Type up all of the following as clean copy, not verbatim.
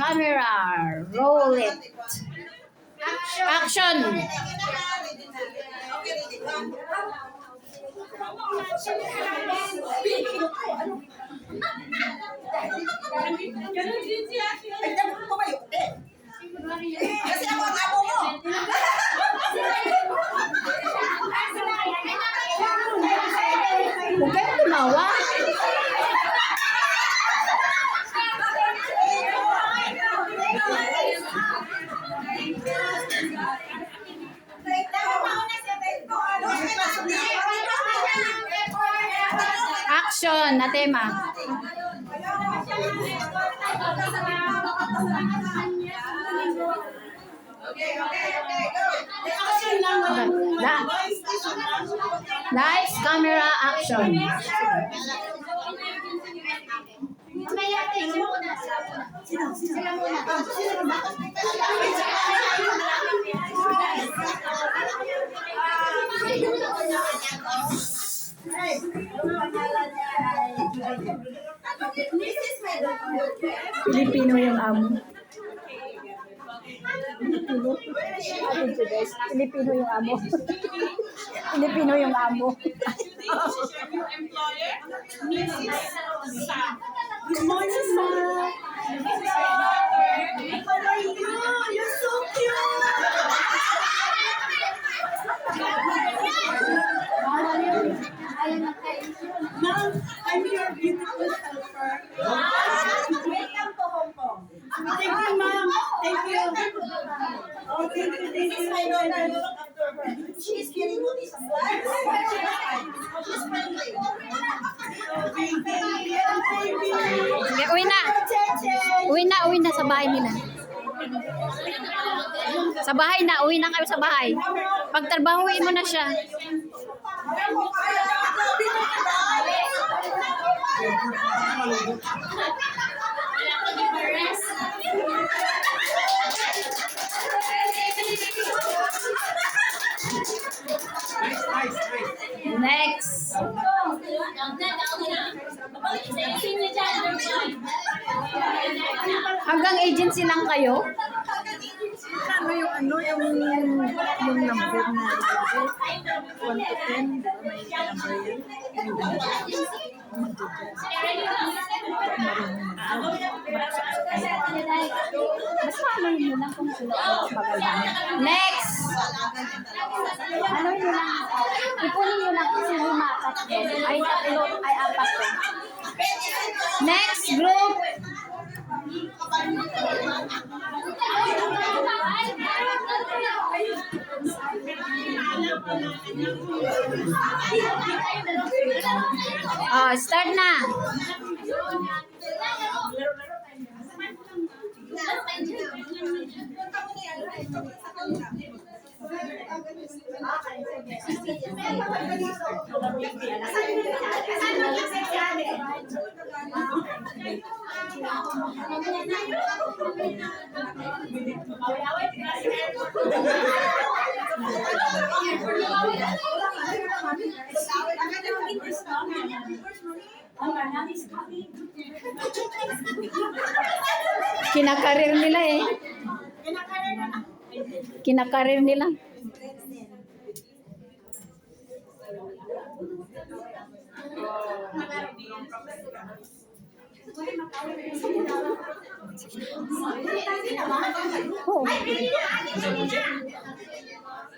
Camera, roll it. Action. Kasi ako ang amo mo. Huwag kayong tumawa. Action, Natema. Lights, camera, action. Pilipino yung amo. Pilipino yung amo. Pilipino yung amo. Good morning, sir. How are you? You're so cute. Ma'am, I'm your beautiful helper. Welcome to Hong Kong. Thank you, ma'am. Thank you. Oh, thank you. This is my daughter. Look after her. She is getting all these flowers. She's friendly. Oh, baby. Okay, uwi na. Uwi na sa bahay nila. Sa bahay na, uwi na kayo sa bahay. Pagtrabahuin mo na siya. Next. Hanggang agency lang kayo? Ano yung number na 1 to 10, may number yan. Mas ano yun lang kung sila ang magagamit. Next! Ano yun lang? Ipunin nyo lang kasi lumakat. Ay, tatlo, ay apat ko. Next group! Oh, start na. Kinakarir nila eh. Kinakarir nila. Oh.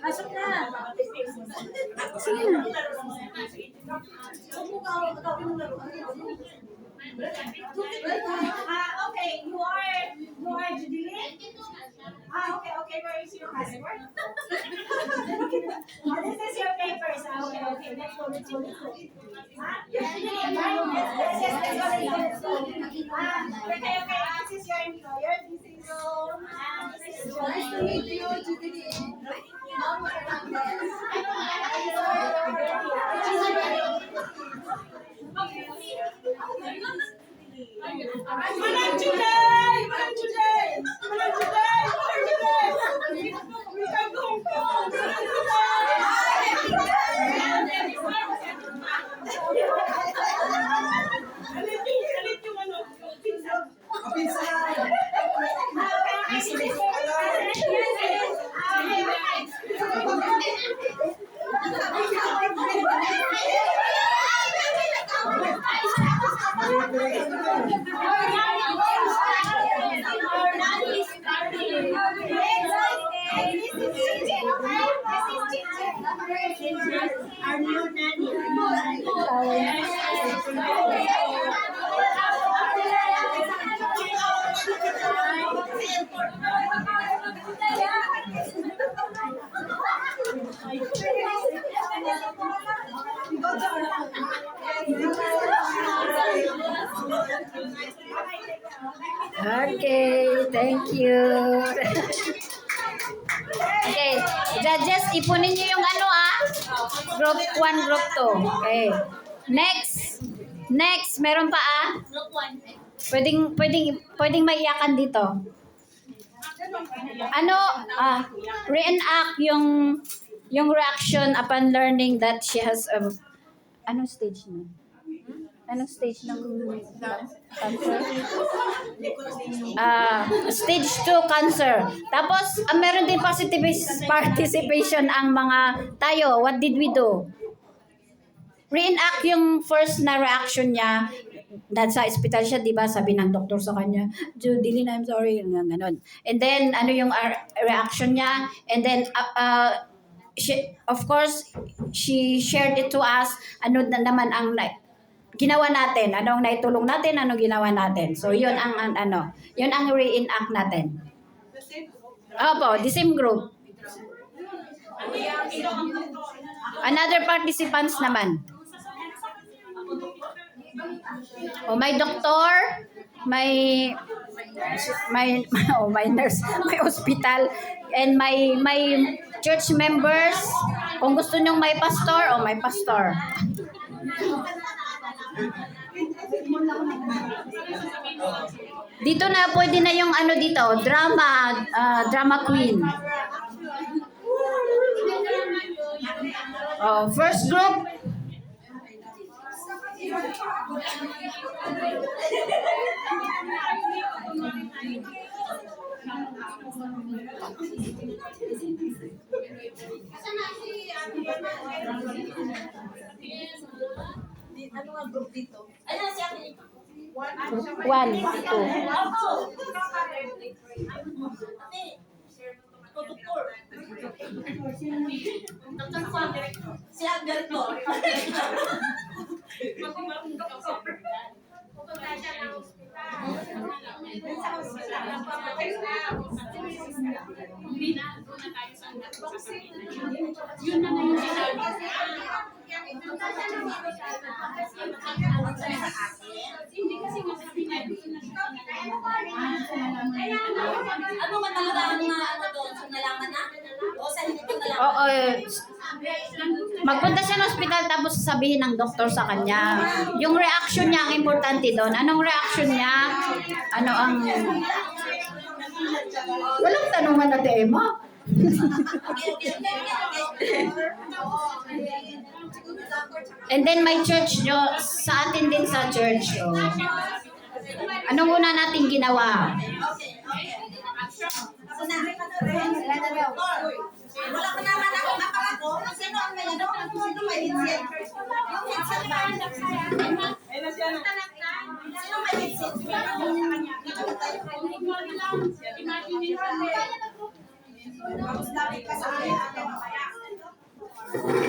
Masuk na. Sige na. Okay, you are Judeline? Okay, where is your passport? This is your papers. Okay, let's go. Let's go. Yes, let's go. Okay, this is your employer. This is your nice to meet you, Judeline. Manang Juday! Manang Juday! Manang Juday! Manang Juday! We come to Hong Kong! Manang Juday! Alit yung ano? Pinsan. Okay, thank you. Okay, judges, ipunin niyo yung ano Group 1, Group 2. Okay. Next, meron pa Pwedeng maiyakan dito. Ano, reenact yung reaction upon learning that she has anong stage na? Anong stage ng cancer? Stage 2 cancer. Tapos, meron din participation ang mga tayo. What did we do? Reenact yung first na reaction niya. Sa hospital siya, di ba? Sabi ng doktor sa kanya, Judilyn, I'm sorry. Ganon. And then, ano yung reaction niya? And then, of course, she shared it to us. Ano na naman ang ginawa natin, anong naitulong natin, anong ginawa natin. So, yun ang yun ang reenact natin. Opo, the same group. Another participants naman. May doktor, may nurse, may hospital, and may church members. Kung gusto nyong may pastor, may pastor. Dito na pwede na yung dito, drama queen. First group. Ano ang group dito? Ano si Ate? 1, 2. Dr. Juan. Si Alberto. Yun na nga yung sinabi. Hindi kasi masabi niya. Ano man talaga ang doon? So, nalaman na? O sa hindi pa nalaman? Magpunta siya ng hospital tapos sasabihin ng doktor sa kanya. Yung reaction niya ang importante doon. Anong reaction niya? Ano ang... Walang tanungan na Emma. And then may church nyo, sa atin din sa church. Anong una natin ginawa? Wala ka naman ako nakalago. Sino ang may ano? Sino may headset? Yung headset ba? Sino may headset? Tapos lagi ka sa akin. Okay.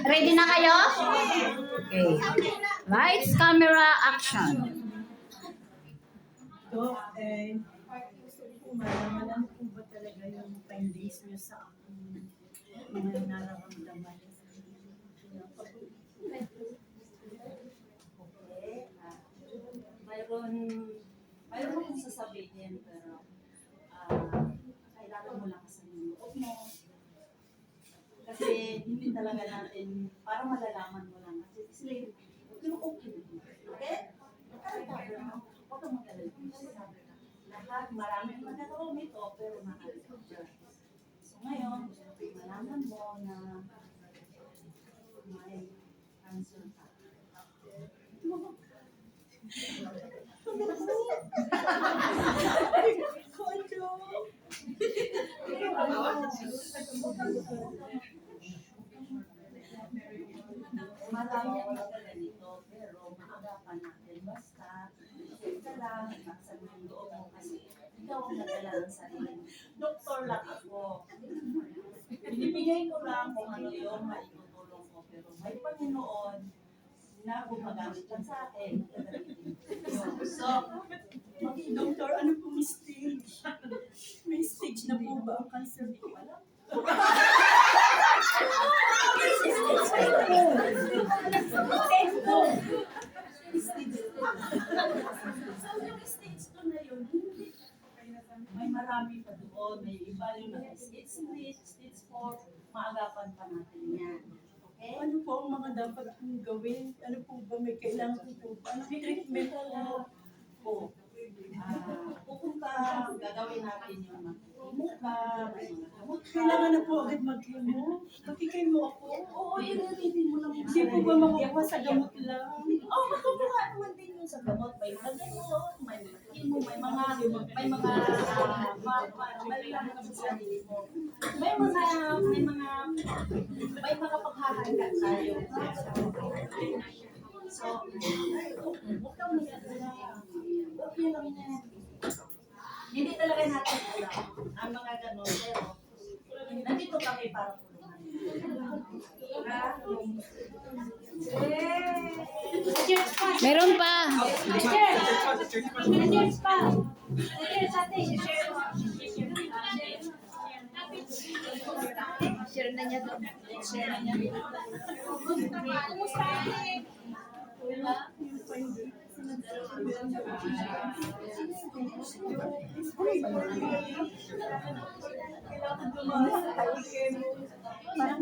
Ready na kayo? Okay. Lights, camera, action. Gusto ko malaman po ba talaga yung findings niyo sa mga nararamdaman? Mayroon akong sasabihin, pero kailangan mo lang kasi yung loob mo. Kasi hindi talaga natin, parang malalaman mo lang. Kasi sila yung okay. Okay? Huwag kang mag-alala. Lahat, maraming magkakaroon nito, pero mahal ka dyan. So ngayon, malaman mo na may cancer ka. Malaman mo talaga nito, pero maagapan natin. Basta, ito lang, maksan yung loob mo kasi ikaw ang nagdala ng sarili. Doktor lang ako. Binibigay ko lang kung ano yung maitutulong ko, pero may Panginoon na gumagamit lang sa akin. So, Doktor, ano pong stage? May stage na po ba ang cancer? Di ko alam. So, yung stage 2 na yun, hindi. May marami pa doon. May iba yung stage 3, stage 4. Maagapan pa natin yan. Okay? Ano po ang mga dapat kong gawin? Ano po ba may kailangan po ba? Anong treatment po? Kung ka, gagawin natin yung mag-chemo ka, may mga gamot ka. Kailangan na po agad mag-chemo? Makikemo ako? Oo, ililitin mo lang. Hindi po ba makukuha sa gamot lang? Oo, matutuwa naman din yun sa gamot. May mga gamot, may mga chemo, may mga may mga paghahanggan tayo. So, huwag kang mag-alala. Okay lang yan. Hindi talaga natin alam ang mga ganon, pero nandito kami para tulungan. Meron pa. Cheers pa. Cheers ate. Share na niya to. Share na niya. Kumusta ate? Kailangan dumaan tayo chemo. Parang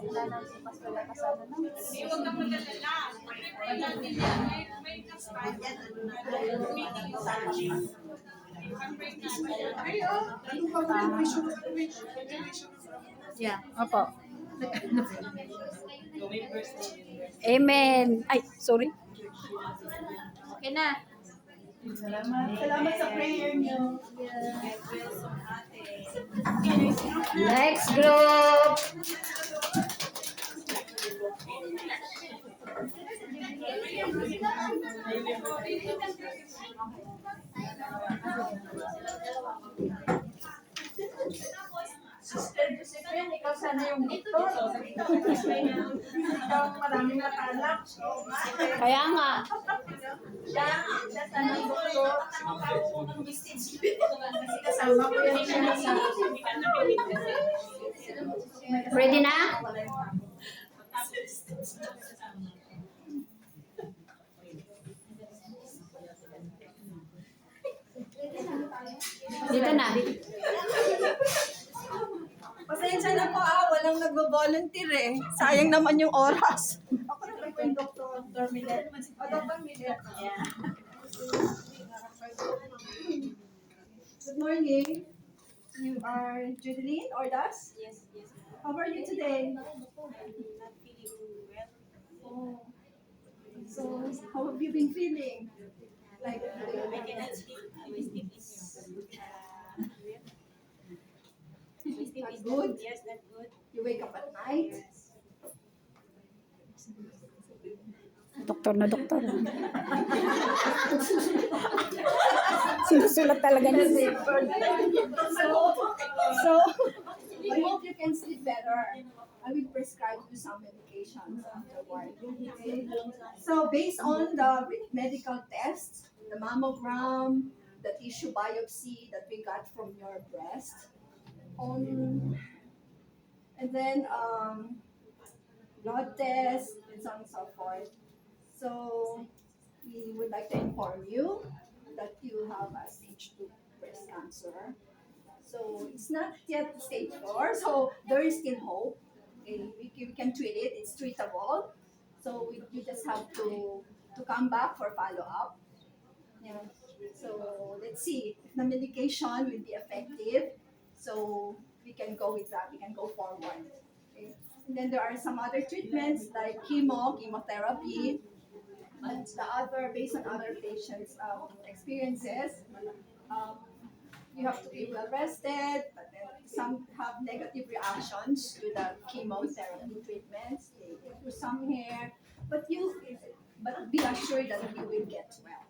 wala na si Pastor na kasama na. Huwag kang mag-alala. Pag-pray natin yan. May kaspan. Pag-pray natin. Ayun. Yeah, opo. Amen. Ay, sorry. Okay na. Salamat sa prayer niyo. Next group. Sister Josephine, ikaw sana yung doktor. Ikaw maraming nakalak. Kaya nga. Siya sana yung doktor. Kasi kasama ko yung siya sa Ready na? Dito na. Pasensya na po walang nagbo-volunteer eh. Sayang naman yung oras. Ako naman po yung doktor. Dr. Milet. Dr. Milet. Yeah. Good morning. You are Judeline Ordas? Yes, yes. How are you today? Not feeling well. Oh. So, how have you been feeling? Like, I cannot sleep. My sleep is That's good? Yes, that's good. You wake up at night? Doktor na doktor. Sinusulat talaga niya. So, I hope you can sleep better. I will prescribe you some medications afterward. Okay? So, based on the medical tests, the mammogram, the tissue biopsy that we got from your breast, and then blood tests, and so on and so forth. So, we would like to inform you that you have a stage 2 breast cancer. So it's not yet stage 4, so there is still hope. Okay, we can treat it, it's treatable. So you just have to come back for follow-up. Yeah. So let's see if the medication will be effective. So we can go with that, we can go forward. Okay. And then there are some other treatments like chemotherapy, and based on other patients' experiences. You have to be well rested, but then some have negative reactions to the chemotherapy treatments. They go through some hair, but be assured that you will get well.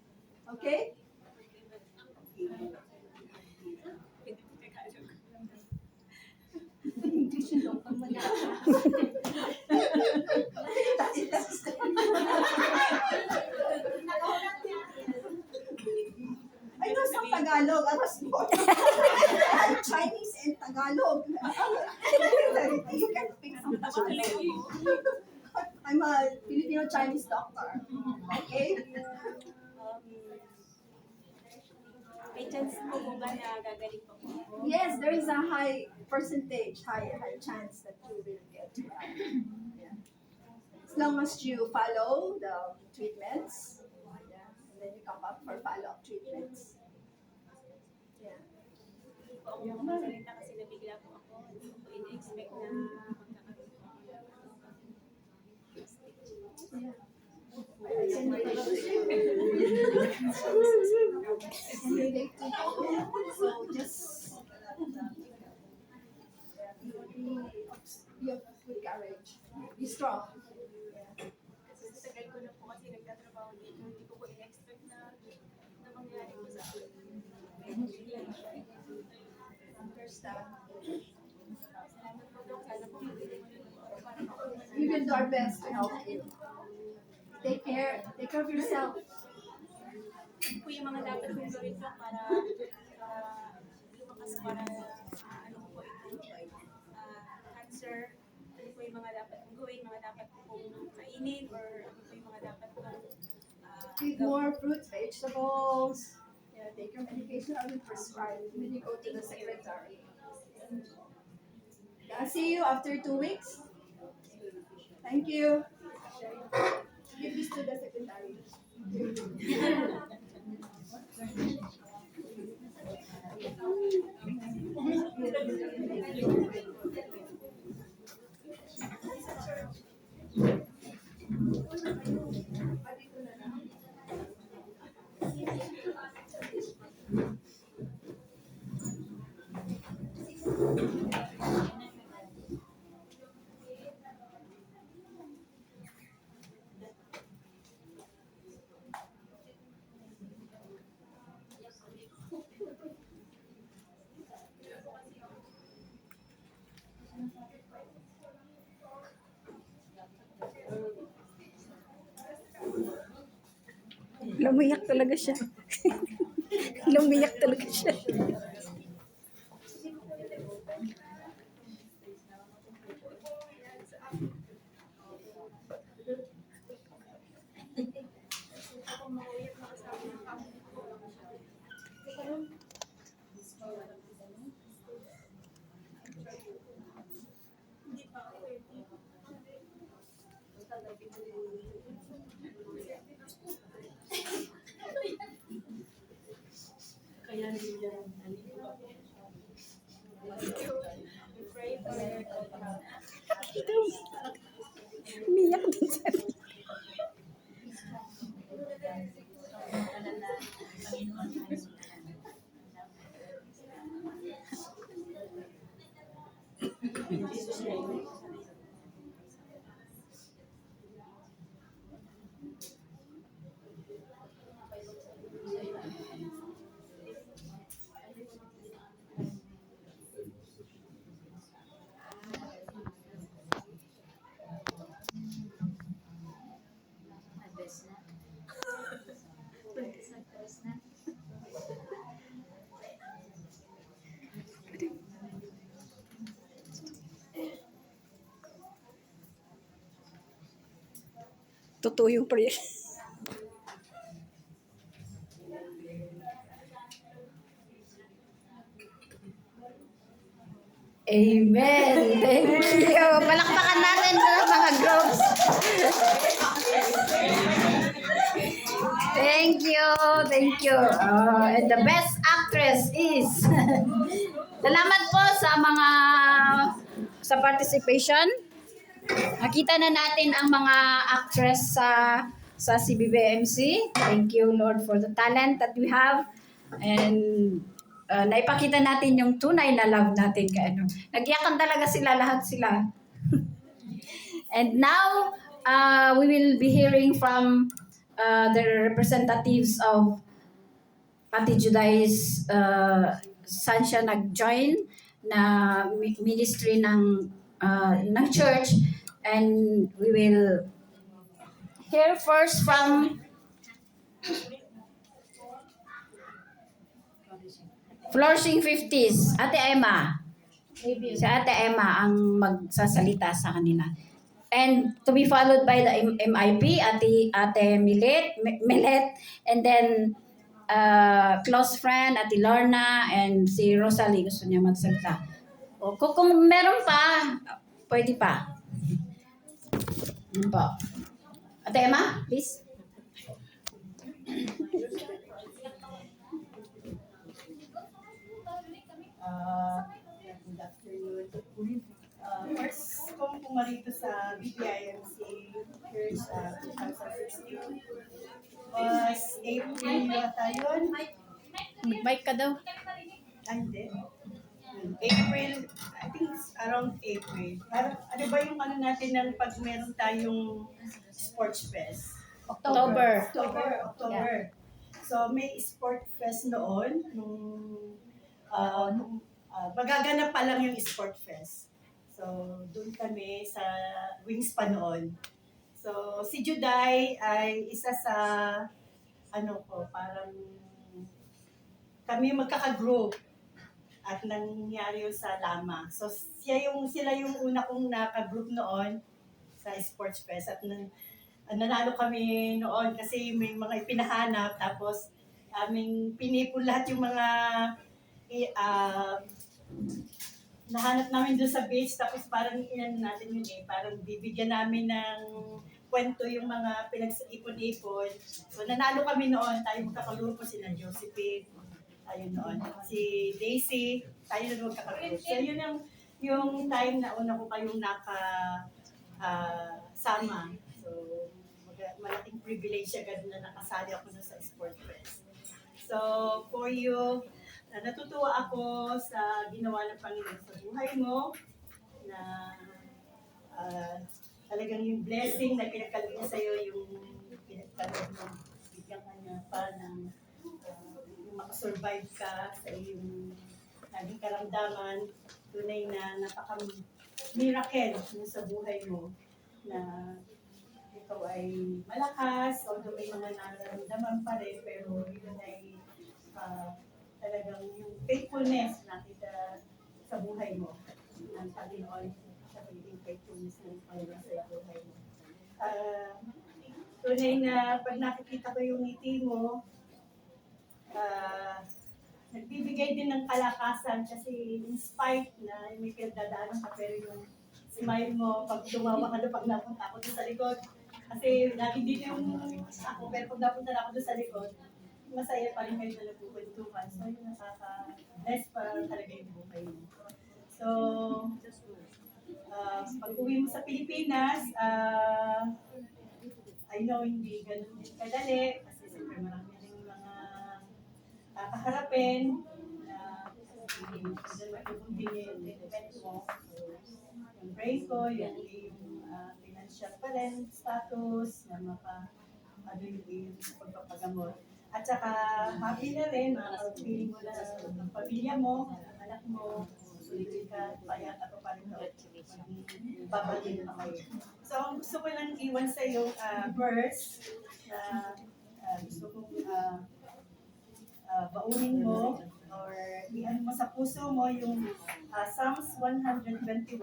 Okay? You can pick some. I'm a Filipino Chinese doctor. Okay? May chance po ba na gagaling po po? Yes, there is a high percentage, high chance that you will get well. Yeah. As long as you follow the treatments, yeah, and then you come back for follow-up treatments. Yeah. Hindi po ako makasalita kasi nabigla po ako. Hindi ko po in-expect na magkakaroon po ako. Yeah. I can relate to you. I can relate to you. So just be of good courage. Be strong. Kasi sa tagal ko na po kasi nagtatrabaho dito, hindi ko po in-expect na mangyari po sa akin. Understand. Salamat po Dok. Sana po magiging para po ako. We will do our best to help you. Take care of yourself. Ano po yung mga dapat kong gawin po para lumakas para ano po ito, cancer, ano po yung mga dapat kong gawin, mga dapat kong kainin, or ano po yung mga dapat kong Eat more fruits, vegetables. Yeah, take your medication I will prescribe when you go to the secretary. I'll see you after 2 weeks. Thank you. Give this to the secretary. Lumiyak talaga siya. Lumiyak talaga siya. Kaya hindi yan. pray for Umiyak din siya. Totoo yung prayer. Amen. Thank you. Palakpakan natin sa mga groups. Thank you. Thank you. And the best actress is salamat po sa mga sa participation. Nakita na natin ang mga actress sa CBBMC. Thank you, Lord, for the talent that we have. And naipakita natin yung tunay na love natin kay ano. Nagyakan talaga sila, lahat sila. And now, we will be hearing from the representatives of Ate Judai's saan siya nag-join na ministry ng church, and we will hear first from Flourishing 50s, Ate Emma. Si Ate Emma ang magsasalita sa kanila. And to be followed by the MIP, Ate Milet, and then close friend, Ate Lorna, and si Rosalie gusto niya magsalita. O, kung meron pa, pwede pa. Yun po. Ate Emma, please. Good afternoon. First kong pumarito sa BPIMC Church 2016 was April yata yun. Mag-mic ka daw. Hindi. April, I think it's around April. Parang, ano ba yung ano natin ng pag meron tayong sports fest? October. October. So may sport fest noon nung magaganap pa lang yung sport fest. So doon kami sa Wings pa noon. So si Juday ay isa sa ano ko, parang kami magkaka-group at nangyari yun sa Lama. So sila yung una kong naka-group noon sa sports fest at nanalo kami noon kasi may mga ipinahanap tapos aming pinipul lahat yung mga nahanap namin doon sa beach tapos parang natin yun parang bibigyan namin ng kwento yung mga pinag-ipon-ipon. So nanalo kami noon, tayo magkakalupo sila Josephine, tayo noon. Si Daisy, tayo na magkakalupo. So yun yung time na una ko kayong sama. So malaking privilege agad na nakasali ako sa sport fest. So for you, natutuwa ako sa ginawa ng Panginoon sa buhay mo na talagang yung blessing na pinagkaloob niya sa'yo, yung pinagkaloob mo, bigyan ka niya pa ng yung makasurvive ka sa iyong naging karamdaman, tunay na napaka-miracle sa buhay mo na ikaw ay malakas, although may mga nararamdaman pa rin, pero yun ay talagang yung faithfulness nakita sa buhay mo ng Panginoon sa pagiging faithfulness ng Panginoon sa buhay mo. Tunay na pag nakikita ko yung ngiti mo, nagbibigay din ng kalakasan kasi in spite na may pinagdadaanan ka pero yung smile mo, pag tumawa ka na pag napunta ako doon sa likod, kasi lagi din yung ako, pero pag napunta na ako doon sa likod, masaya pa rin kayo na nagkukwentuhan. So, yung nakaka-bless pa talaga yung buhay mo. So, pag uwi mo sa Pilipinas, I know hindi ganun din kadali kasi siyempre marami rin mga kakaharapin na hindi niya yung treatment mo. So, yung brain ko, yung financial pa rin, status, na ano yung pagpapagamot. At saka happy na rin, makakapili mo na ng pamilya mo, anak mo, sulit ka, payat ako pa rin babalik na kayo. So, gusto ko lang iwan sa iyo verse na gusto kong baunin mo or iyan mo sa puso mo yung Psalms 121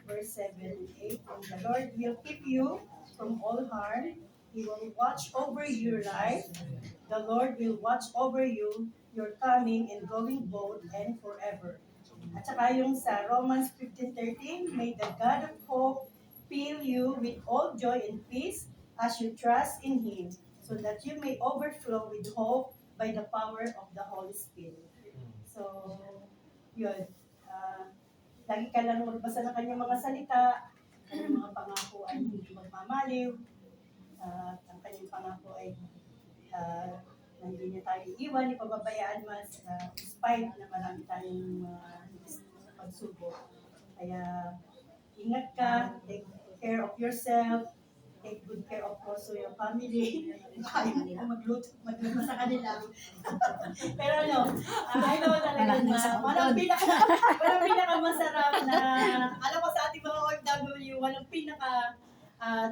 verse 7 and 8. And the Lord will keep you from all harm. He will watch over your life. The Lord will watch over you, your coming and going both and forever. At saka yung sa Romans 15:13, may the God of hope fill you with all joy and peace as you trust in Him, so that you may overflow with hope by the power of the Holy Spirit. So, yun. Lagi ka lang magbasa ng kanyang mga salita, kanyang mga pangako ay hindi magmamaliw, ang kanyang pangako ay hindi niya tayo iwan, ipababayaan mas despite na marami tayong pagsubok. Kaya ingat ka, take care of yourself, take good care of also your family. Ayaw nila magluto sa kanila. Pero I know talaga na walang pinaka masarap na, alam ko sa ating mga OFW, walang pinaka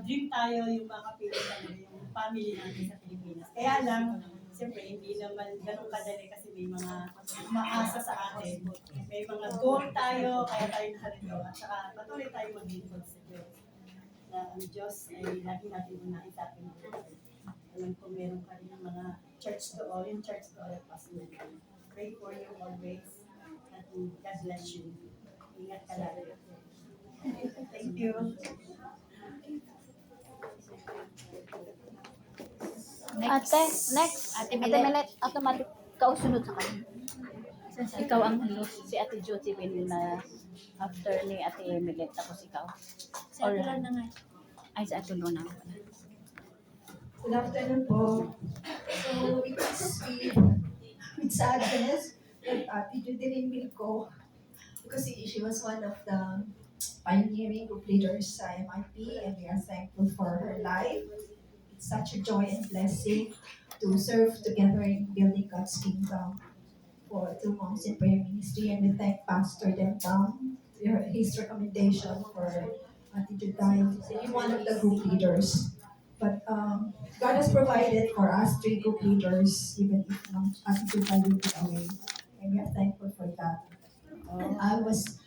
dream tayo yung makapili talaga yung family natin sa Pilipinas. Kaya lang, siyempre hindi naman ganun kadali kasi may mga umaasa sa atin. May mga goal tayo, kaya tayo narito. At saka patuloy tayo maglingkod sa Diyos. Na ang Diyos ay lagi natin unahin sa ating buhay. Alam ko meron ka rin mga church to all, yung church to all pastor. Pray for you always. At God bless you. Ingat ka lagi. Thank you. Ate, next. Ate Milet, automatic kausunod sa kanya. Ikaw ang host, si Ate Josephine na after ni Ate Milet, tapos ikaw. Sa ito lang na nga. Ay, sa Ate Luna. Good afternoon po. So, it is with sadness that Ate Judeline Milko, because she was one of the pioneering group leaders sa MIP, and we are thankful for her life. It's such a joy and blessing to serve together in building God's kingdom for through Moms in Prayer Ministry, and we thank Pastor Dentam his recommendation for Ate Judeline to be one of the group leaders. But God has provided for us 3 group leaders, even if Ate Judeline will be away, and we are thankful for that. And I was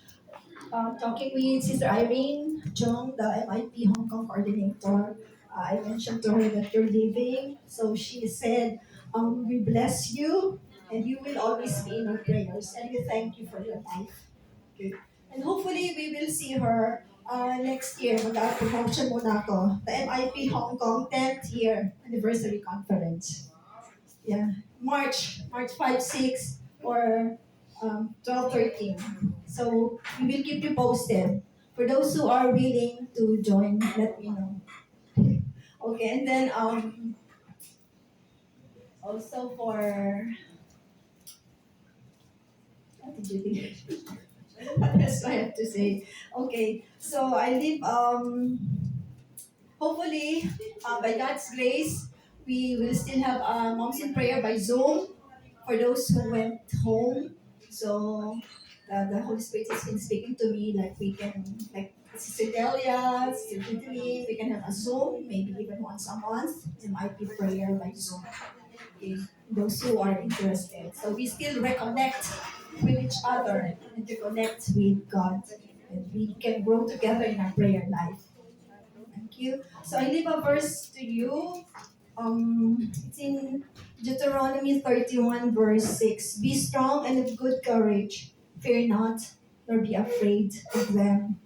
talking with Sister Irene Jung, the MIP Hong Kong coordinator. I mentioned to her that you're leaving, so she said, we bless you, and you will always be in our prayers, and we thank you for your life. Okay. And hopefully, we will see her next year. Mag-promotion muna ako. The MIP Hong Kong 10th year anniversary conference. Yeah, March 5, 6, or 12, 13. So, we will keep you posted. For those who are willing to join, let me know. Okay, and then also for what else do I have to say? Okay, so I live hopefully by God's grace we will still have Moms in Prayer by Zoom for those who went home. So the Holy Spirit has been speaking to me like we can, like Sister Delia, Sister Tiffany, we can have a Zoom, maybe even once a month. It might be prayer by Zoom. Okay, those who are interested. So we still reconnect with each other and to connect with God, and we can grow together in our prayer life. Thank you. So I leave a verse to you. It's in Deuteronomy 31, verse 6. Be strong and of good courage. Fear not, nor be afraid of them.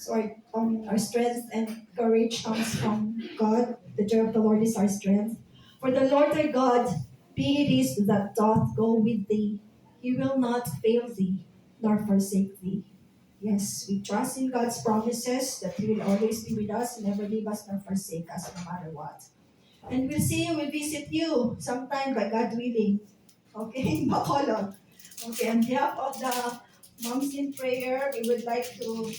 So our strength and courage comes from God. The joy of the Lord is our strength. For the Lord thy God, be it is that doth go with thee. He will not fail thee, nor forsake thee. Yes, we trust in God's promises that He will always be with us, never leave us, nor forsake us, no matter what. And we'll visit you sometime by God willing. Okay, in Bacolod. Okay, on behalf of the Moms in Prayer, we would like to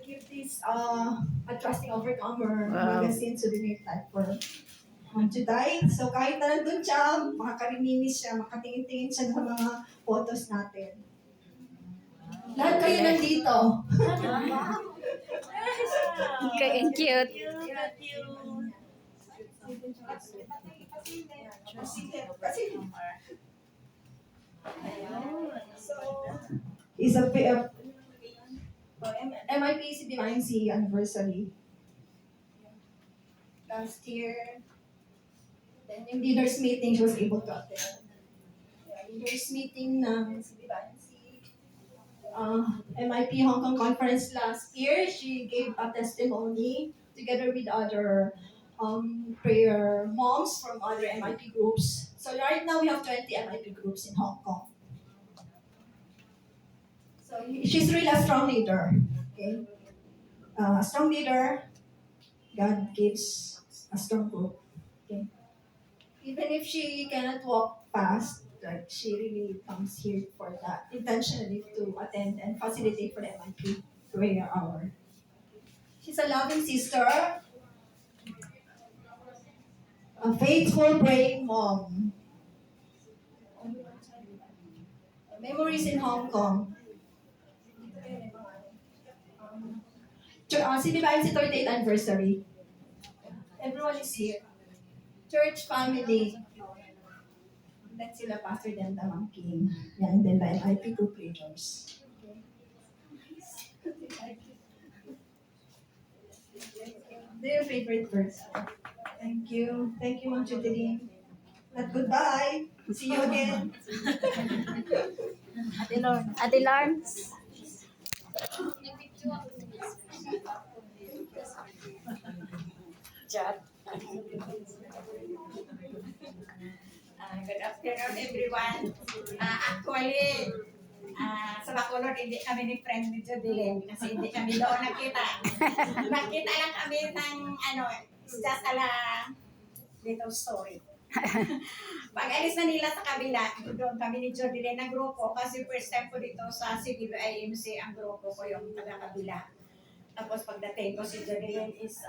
give this a Trusting Overcomer magazine souvenir type for Juday. So kahit na nandun siya, makakarininis siya, makatingin-tingin siya sa mga photos natin. Lahat kayo nandito. Okay, and cute. So, is a MIP CBMC anniversary. Last year, then yung leaders meeting, she was able to attend. Yeah, leaders meeting ng CBMC. MIP Hong Kong conference last year, she gave a testimony together with other prayer moms from other MIP groups. So right now we have 20 MIP groups in Hong Kong. So she's really a strong leader. Okay, a strong leader, God gives a strong group. Okay, even if she cannot walk fast, like she really comes here for that intentionally to attend and facilitate for the MIP prayer hour. She's a loving sister, a faithful praying mom. Memories in Hong Kong. CBMC 38th anniversary. Everyone is here. Church family. Then sila Pastor Dan Damang King. Yeah, and then the IP2 players. Their favorite verse. Thank you. Thank you, Ma'am Judeline. At goodbye. See you again. Ate Lawrence. Chat. Good afternoon, everyone. Actually, sa Bacolod, hindi kami ni friend ni Jodeline kasi hindi kami doon nakita. Nakita lang kami ng, it's just a little story. Pag alis na nila sa kabila, doon kami ni Jodeline na grupo kasi first time ko dito sa CBIMC ang grupo ko yung taga-kabila. Tapos pagdating ko si Jodeline is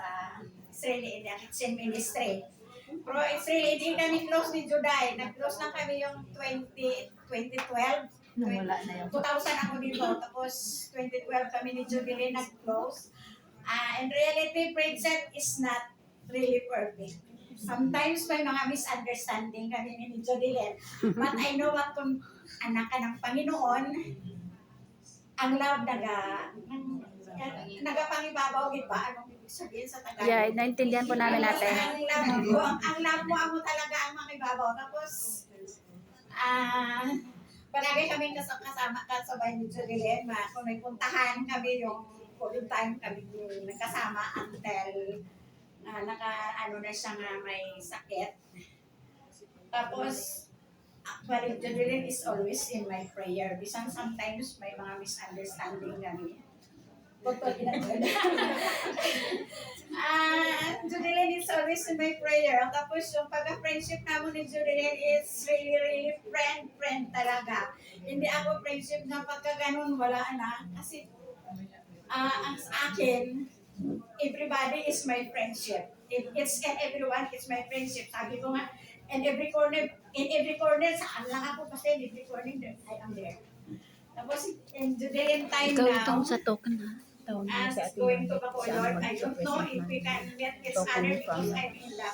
really in the kitchen ministry. Pero it's really, hindi kami close ni Juday. Nag-close lang kami yung 2012. Wala na yun. 2000 ako dito. Tapos 2012 kami ni Judeline nag-close. In reality, friendship is not really perfect. Sometimes may mga misunderstanding kami ni Judeline. But I know what kung anak ka ng Panginoon, ang love nagapangibabaw, di ba? Anong ibig sabihin sa Tagalog? Yeah, naintindihan po namin natin. Ang love mo talaga ang mangibabaw. Tapos, palagi kami kasama kasabay ni Judeline, kung may puntahan kami yung COVID time kami nagkasama until na siya nga may sakit. Tapos, actually, Judeline is always in my prayer. Bisan sometimes may mga misunderstanding kami. Judeline is always in my prayer. Tapos yung pagka-friendship namin ni Judeline is really friend talaga. Hindi ako friendship na pagka ganun, wala na. Kasi ang sa akin, everybody is my friendship. It's and everyone is my friendship. Sabi ko nga, in every corner, saan lang ako kasi in every corner, I am there. Tapos, in Judeline time Ikaw now, itong sa token ha. as going to Bacolod, I don't know if we can get each other because I'm in the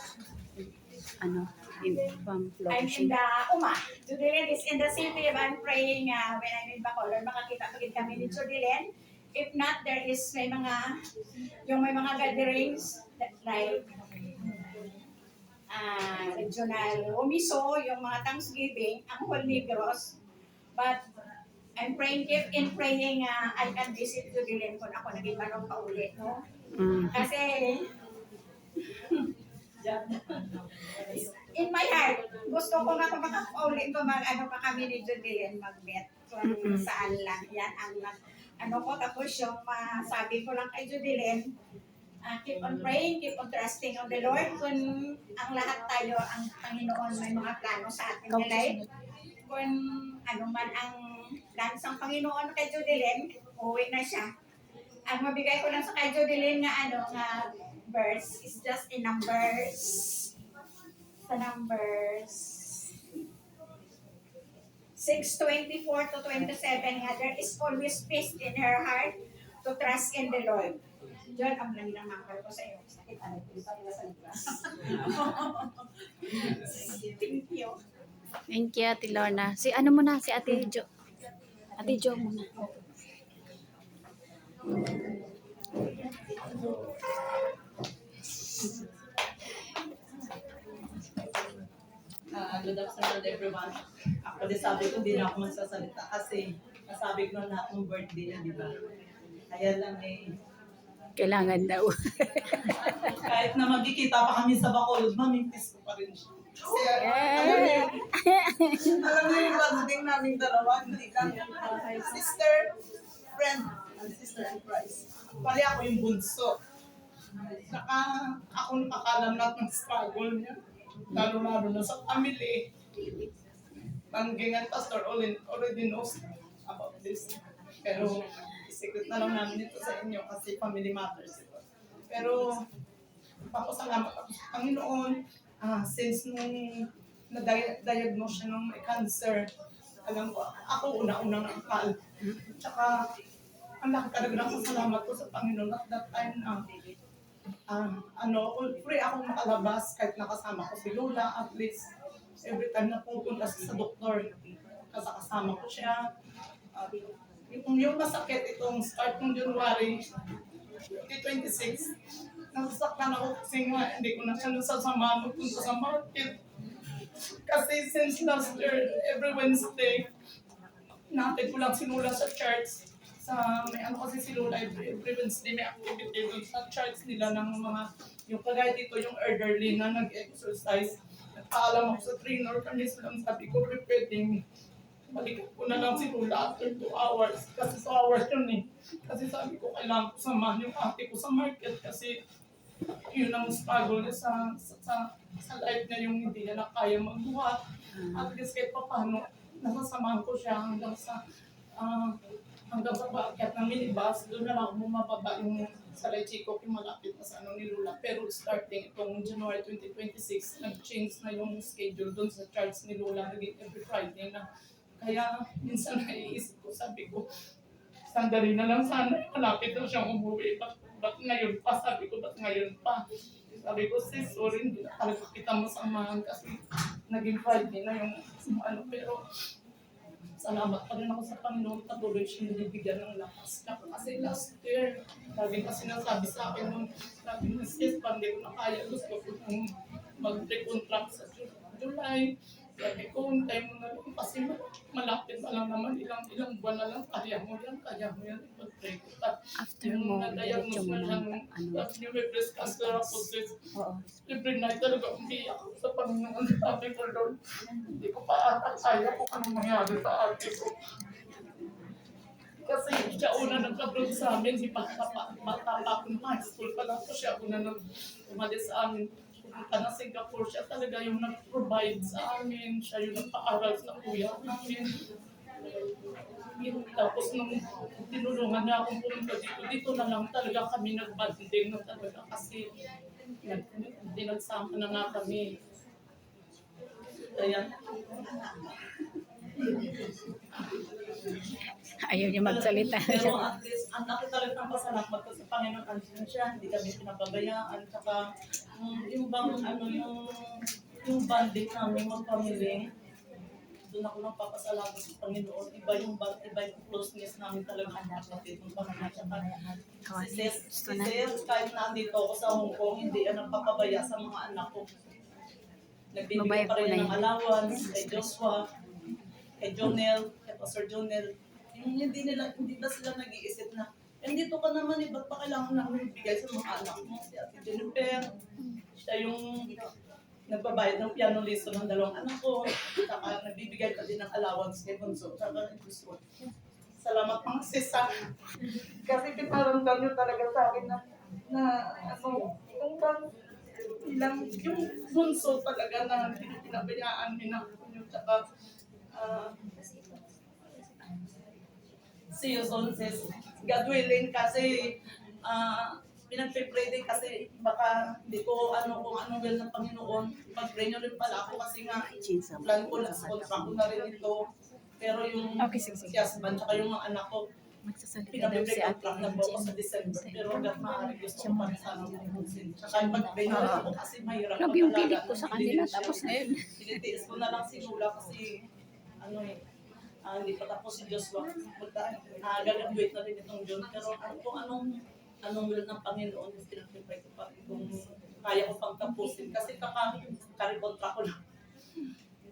From I'm in flourishing. the Judeline is in the city. I'm praying when I'm in Bacolod, makakita pa rin kami ni Judeline. If not, there is may mga gatherings that like regional umiso, yung mga Thanksgiving, ang whole Negros. But I'm praying, keep in praying, I can visit Judeline kung ako naging manong paulit, no? Kasi, in my heart, gusto ko nga kung makapaulit ko pa kami ni Judeline mag-met. Kung saan lang, yan ang ko. Tapos yung sabi ko lang kay Judeline, keep on praying, keep on trusting on the Lord. Kung ang lahat tayo, ang Panginoon may mga plano sa ating life. Kung ano man ang plans ng Panginoon kay Judeline, uwi na siya. Ang mabigay ko lang sa kay Judeline nga verse is just in numbers. Sa numbers 6:24 to 27 nga, there is always peace in her heart to trust in the Lord. Diyan ang lang number ko sa iyo. Sakit ano ito sa libras. Thank you. Thank you, Ate Lorna. Si ano muna, si Ate Jo. Ate Jo muna. Good afternoon, everyone. Actually, sabi ko, hindi na ako magsasalita kasi nasabi ko na lahat ng birthday niya, di ba? Kaya lang Kailangan daw. kahit na magkikita pa kami sa Bacolod, mamimpiss ko pa rin siya. Kasi alam niyo yung birthday namin dalawa, hindi lang sister, friend, and sister in Christ. Pali ako yung bunso. Saka ako nakakalam lahat ng struggle niya. Lalo-lalo na sa family. Mangging at pastor already knows about this. Pero secret na lang namin ito sa inyo kasi family matters ito. Pero papasalamat ako sa Panginoon since nung na-diagnose siya ng may cancer, alam ko, ako una-unang nakal. Tsaka ang laki talaga ng salamat ko sa Panginoon at that time na free akong makalabas kahit nakasama ko si Lola, at least every time na pupunta siya sa doktor, kasama ko siya. Yung masakit itong start ng January 2026, nasasaktan ako kasi nga hindi ko na siya nasasama magpunta sa market. Kasi since last year, every Wednesday, natin ko lang sinula sa church. May ano kasi si Lola, every Wednesday may activity doon sa church nila ng mga, yung kagaya dito, yung elderly na nag-exercise. Nagpaalam ako sa trainer kami silang sabi ko, pwedeng balikan ko na lang si Lola after 2 hours. Kasi 2 hours yun eh. Kasi sabi ko, kailangan ko samahan yung ate ko sa market kasi yun ang struggle niya sa life niya, yung hindi niya na kaya magbuhat. At least kahit pa paano, nasasamahan ko siya hanggang sa paakyat ng minibus. Doon na lang bumababa yung sa Chico, yung malapit na sa ni Lola. Pero starting itong January 2026, nag-change na yung schedule doon sa church ni Lola, naging every Friday na. Kaya minsan naiisip ko, sabi ko, sandali na lang sana, malapit na siyang umuwi. Ba't ngayon pa? Sabi ko, ba't ngayon pa? Sabi ko, sis, sorry, hindi na talaga kita masamahan kasi naging Friday na yung pero salamat pa rin ako sa Panginoon, patuloy siya nabibigyan ng lakas. Kasi last year, lagi pa sinasabi sa akin nung sabi ng sis, pag hindi ko na kaya, gusto ko nung mag-recontract sa July. Sabi ko, time mo na lang kasi malapit na lang naman, ilang buwan na lang, kaya mo yan, ipag-pray ko. After mo, diretso mo ng Tapos yung may breast cancer ako, sis, Oo. every night talaga umiyak ako sa Panginoon. Sabi ko, Lord, hindi ko pa ata kaya kung anong mangyari sa ate ko. Kasi siya una nagka-brood sa amin, di bata pa akong high school pa lang po siya una umalis sa amin. Pumunta na Singapore, siya talaga yung nag-provide sa amin, siya yung nagpa-aral sa kuya namin. Tapos nung tinulungan niya akong pumunta dito na lang talaga kami nag-banding na talaga kasi nagsama na nga kami. Kaya, Ayaw niya magsalita. pero at least, ang laki talaga ng pasalamat ko sa Panginoon, andyan siya, hindi kami pinapabayaan, tsaka yung bang, yung banding namin magpamili, doon ako nagpapasalamat sa Panginoon, iba yung closeness namin talaga ang kapatid, yung Panginoon, tsaka si Sis, kahit nandito ako sa Hong Kong, hindi yan nagpapabaya sa mga anak ko. Nagbibigay pa rin ng allowance kay Joshua, kay Jonel, kay Pastor Jonel. Hindi ba sila nag-iisip na, dito ka naman, ba't pa kailangan namin ibigay sa mga anak mo? Si Ate Jennifer, siya yung nagbabayad ng piano lesson ng 2 anak ko, saka nagbibigay pa din ng allowance kay Bunso, saka kay Bunso. Salamat mga sisa. Kasi pinaramdam nyo talaga sa akin yung Bunso talaga na pinabayaan nyo, saka see you soon, sis. God willing, kasi pinag-pray din kasi baka hindi ko kung anong will ng Panginoon. Pag-pray nyo rin pala ako kasi nga plan ko na sa contract ko na rin ito. Pero yung Okay, sige. si husband tsaka yung mga anak ko, Magsasalita daw si pinag-pray Ate contract na po ako sa December. Pero hanggang maaari gusto ko pa rin sana mabusin. Tsaka pag-pray nyo rin ako kasi mahirap Grabe yung pilit ko sa kanila, tapos ngayon. Tinitiis ko na lang si Lula kasi hindi pa tapos si Joshua. Gagaduate na rin itong June. Pero kung anong will ng Panginoon, pinag-pray ko pa rin kung kaya ko pang tapusin. Kasi kari-kontra ko lang.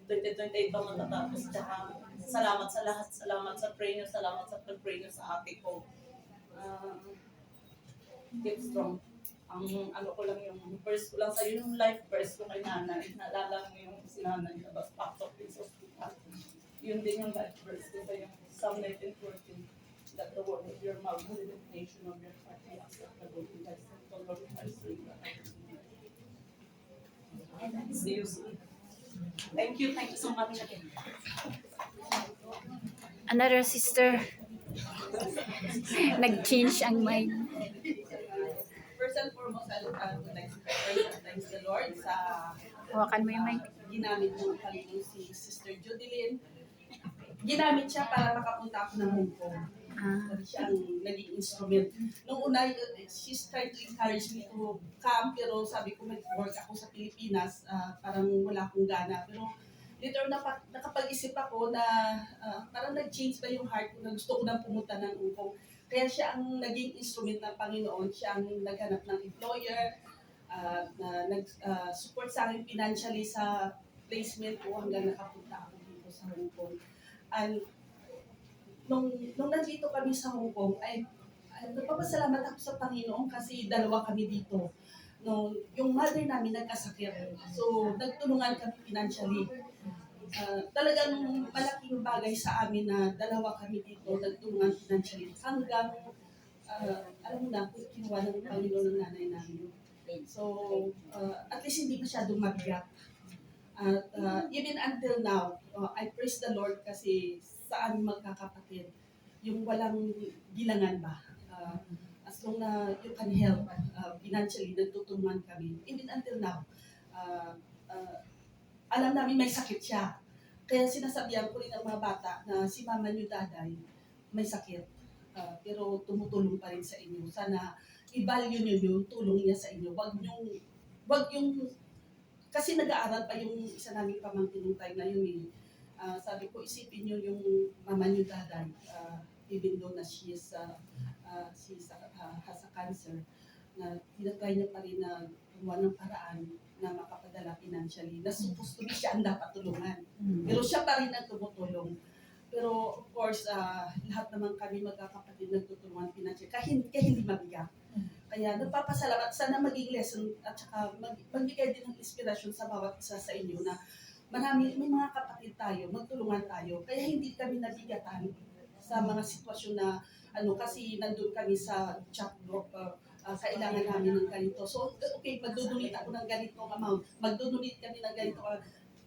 2028 pa matatapos. Tsaka salamat sa lahat. Salamat sa pray nyo. Salamat sa pag-pray nyo sa ate ko. Keep strong. Ang ko lang yung verse ko lang sa'yo, yung life verse ko kay nanay. Naalala mo yung sinanay na bas pact of peace hospital. Yun din yung life verse ko sa'yo. Psalm 19:14. That the word of your mouth, the meditation of your heart be acceptable in thy sight, O Lord, I pray. See you soon. Thank you so much again. Another sister. Nag-change ang mind. First and foremost, I would like to thank the Lord sa Hawakan mo yung mic. ginamit mo kanino si Sister Jodilyn. Ginamit siya para makapunta ako ng Hong Kong. Siya ang naging instrument. Nung una, she's trying to encourage me to come, pero sabi ko, mag-work ako sa Pilipinas, parang wala akong gana. Pero later nakapag-isip ako na parang nag-change ba yung heart ko na gusto ko nang pumunta ng Hong Kong. Kaya siya ang naging instrument ng Panginoon, siya ang naghanap ng employer, na nag-support sa akin financially sa placement ko hanggang nakapunta ako dito sa Hong Kong. And nung nandito kami sa Hong Kong, ay nagpapasalamat ako sa Panginoon kasi dalawa kami dito. No, yung mother namin nagkasakit. So, nagtulungan kami financially. Talagang malaking bagay sa amin na dalawa kami dito, nagtulungan financially. Hanggang, alam mo na, kinuha ng Panginoon ng nanay namin. So, at least hindi masyadong mabiyak. At even until now, I praise the Lord kasi sa aming magkakapatid, yung walang bilangan ba. As long na you can help financially, nagtutulungan kami. Even until now, alam namin may sakit siya. Kaya sinasabihan ko rin ng mga bata na si mama niyo daday may sakit. Pero tumutulong pa rin sa inyo. Sana i-value niyo yung tulong niya sa inyo. Wag yung kasi nag-aaral pa yung isa naming pamangkin nung time na yun eh. Sabi ko, isipin niyo yung mama niyo daday. Even though na she has a cancer, na tinatry niya pa rin na gumawa ng paraan na makapadala financially. Na supposed to be siya ang dapat tulungan. Pero siya pa rin ang tumutulong. Pero of course, lahat naman kami magkakapatid nagtutulungan financially. Kaya hindi mabiyak. Kaya nagpapasalamat. Sana maging lesson at saka magbigay din ng inspirasyon sa bawat isa sa inyo na may mga kapatid tayo, magtulungan tayo. Kaya hindi kami nabigatan sa mga sitwasyon na kasi nandun kami sa chat group, kailangan namin ng ganito. So, okay, magdodonate ako ng ganitong amount. Magdodonate kami ng ganito.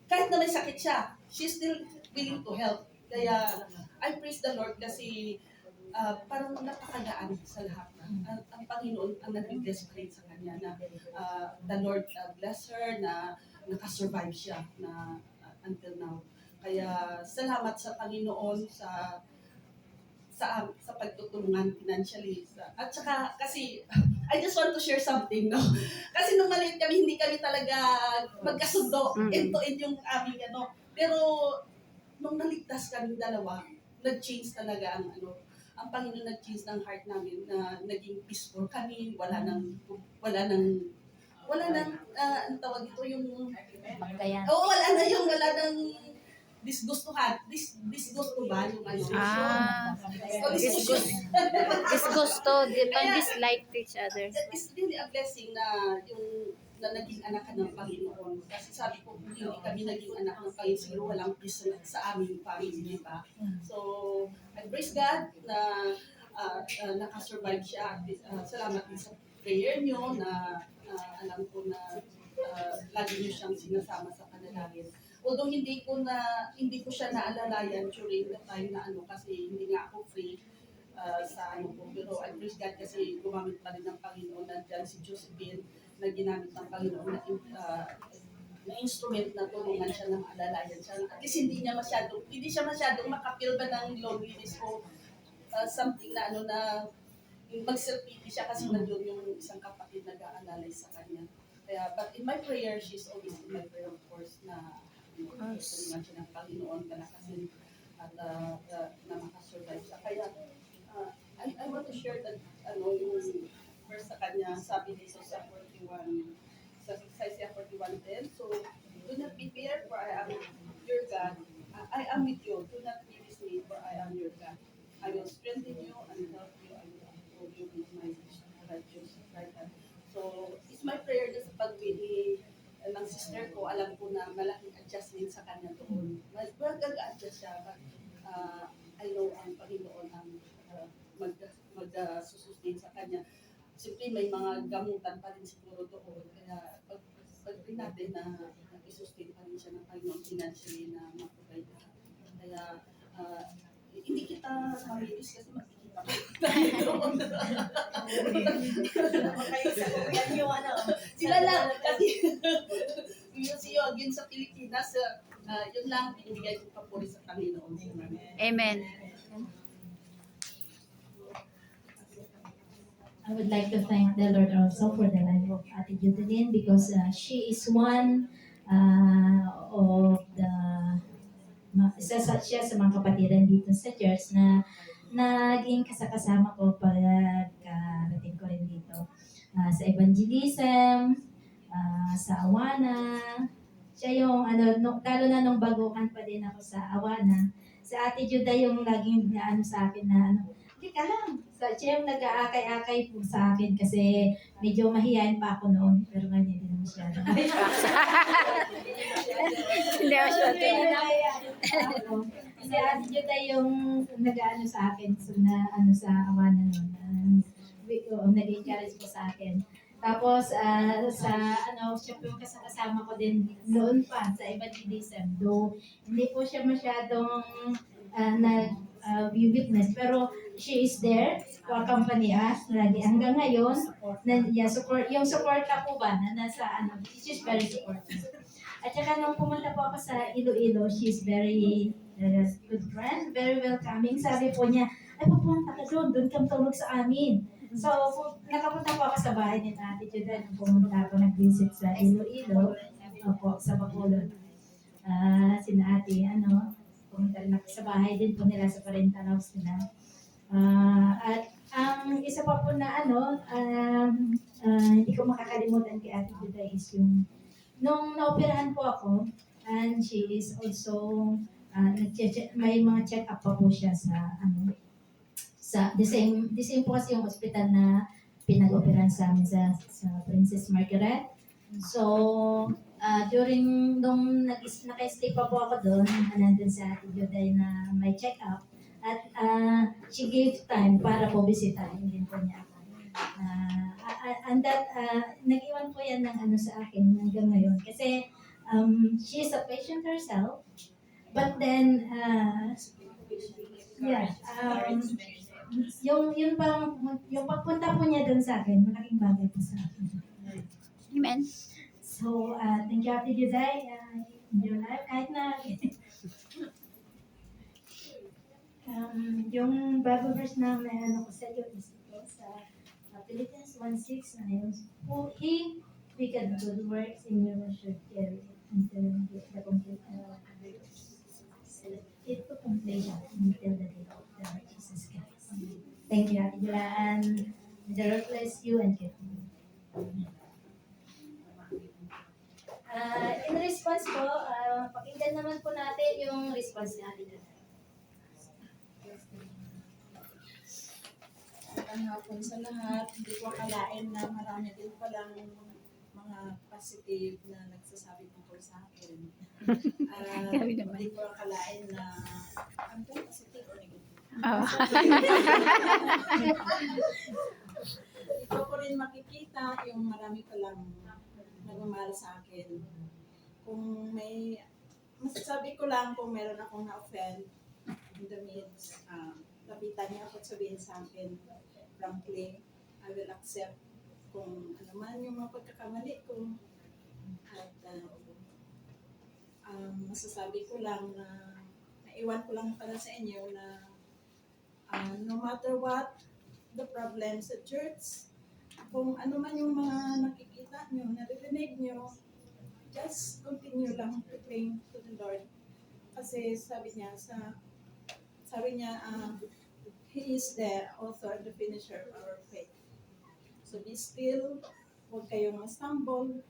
Kahit na may sakit siya, she's still willing to help. Kaya, I praise the Lord kasi parang napakagaan sa lahat. Ang Panginoon ang nag-bless pa rin sa kanya na the Lord bless her na nakasurvive siya na until now. Kaya, salamat sa Panginoon sa pagtutulungan financially. At saka kasi I just want to share something, no? Kasi nung maliit kami, hindi kami talaga magkasundo. End-to-end yung aming Pero nung naligtas kami dalawa, nag-change talaga ang Panginoon nag-change ng heart namin na naging peaceful kami, wala nang ang tawag ito yung Banggayan. wala nang disgustuhan. Disgusto ba yung Disgusto, dislike to each other. It's really a blessing na naging anak ka ng Panginoon. Kasi sabi ko, kung hindi kami naging anak ng Panginoon, siguro walang peace sa aming family, di ba? So, I praise God na nakasurvive siya. Salamat din sa prayer niyo na alam ko na lagi niyo siyang sinasama sa panalangin. Although hindi ko siya naalalayan during the time na kasi hindi nga ako free sa ko. Pero I praise God kasi gumamit pa rin ng Panginoon. Nandiyan si Josephine na ginamit ng Panginoon na instrument na tulungan siya na maalalayan siya. At least hindi siya masyadong makapil ba ng loneliness o something na na mag-self-pity siya kasi nandun yung isang kapatid na nag-aalalay sa kanya. Kaya, but in my prayer, she's always in my prayer, of course, na tulungan siya ng Panginoon, kalakasin at na makasurvive siya. Kaya, I want to share that, yung verse sa kanya, sabi dito sa 41, sa Isaiah 41:10. So, do not be fear, for I am your God. I am with you. Do not be dismayed, for I am your God. I will strengthen you and help you. I will uphold you with my righteous right hand. So, it's my prayer na sa pag-wili ng sister ko, alam ko na malaking adjustment sa kanya doon. Mag-adjust siya, but I know ang Panginoon ang mag-sustain sa kanya. Siyempre may mga gamutan pa rin siguro doon. Kaya pag-pray natin na i-sustain pa rin siya ng Panginoon financially na mag-provide. Kaya hindi kita mamilis kasi makikita ko. Sila lang. Kasi you see you again sa Pilipinas. Yun lang, binibigay ko papuri sa Panginoon. Amen. I would like to thank the Lord also for the life of Ate Judeline because she is one of the siya sa mga kapatiran dito sa church na naging kasama ko pag karating ko rin dito. Sa evangelism, sa Awana. Siya yung, lalo na nung baguhan pa din ako sa Awana. Sa Ate Juda yung laging sa akin na, hindi ka lang. Siya yung nag-aakay-akay po sa akin kasi medyo mahihayin pa ako noon. Pero ngayon hindi naman siya. Hindi ako sure. Kasi Ate Juda yung nag-ano sa akin sa Awana noon. Nag-encourage po sa akin. Tapos, siya po yung kasama ko din noon pa sa evangelism. Though, hindi po siya masyadong nag-witness. Pero, she is there to accompany us lagi. Hanggang ngayon, yung support po ba na nasa, she's very supportive. At saka nung pumunta po ako sa Iloilo, she's very good friend, very welcoming. Sabi po niya, ay pupunta ka doon kang tulog sa amin. So, nakapunta po ako sa bahay ni Ate Juda nung pumunta ako nag-visit sa Iloilo, sa Bacolod. Sina Ate, pumunta rin ako sa bahay din po nila sa parental house nila. At ang isa pa po na hindi ko makakalimutan kay Ate Juda is yung nung naoperahan po ako, and she is also may mga check-up pa po siya sa the same po kasi yung hospital na pinag-operahan sa amin sa Princess Margaret. So, during nung naka-stay pa po ako doon, nandun sa Ate Juday na may check-up, at she gave time para po bisitahin din po niya ako. And that, nag-iwan po yan ng sa akin hanggang ngayon. Kasi, she is a patient herself, but then, yung pagpunta po niya doon sa akin, malaking bagay po sa akin. Amen. So, thank you, Ate Juday, in your life. Kahit na, yung Bible verse na may ko sa iyo is ito sa Philippians 1:6, who he began good works in you should carry it until the complete it to completion until the day of the Lord Jesus Christ. Thank you, Ate Juday, and the Lord bless you and keep you. In response po, pakinggan naman po natin yung response ni Ate Juday. Ang hapon sa lahat, hindi ko akalain na marami din palang mga positive na nagsasabi tungkol sa akin. Hindi ko akalain na ang positive o negative. Ito ko rin makikita yung marami palang nagmamahal sa akin. Kung may, masasabi ko lang kung meron akong na-offend in the midst, lapitan niya ako at sabihin sa akin, frankly, I will accept kung ano man yung mga pagkakamali ko. At masasabi ko lang na naiwan ko lang pala sa inyo na no matter what the problem sa church, kung ano man yung mga nakikita nyo, naririnig nyo, just continue lang to pray to the Lord. Kasi sabi niya, He is the author and the finisher of our faith. So be still, huwag kayong ma-stumble.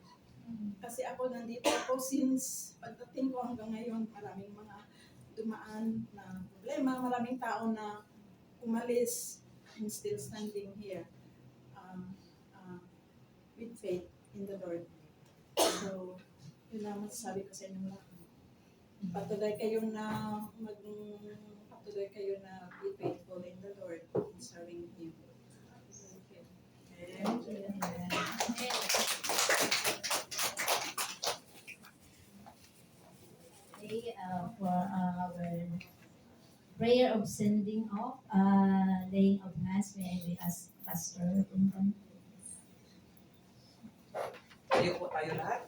Kasi ako nandito ako since pagdating ko hanggang ngayon, maraming mga dumaan na problema, maraming tao na umalis and still standing here with faith in the Lord. So, yun lang masasabi ko sa inyo lahat. Patuloy kayo na be faithful in the Lord in serving Him. Thank you. Okay, for our prayer of sending off, laying of hands, may we ask Pastor Tinton. Tayo po tayo lahat.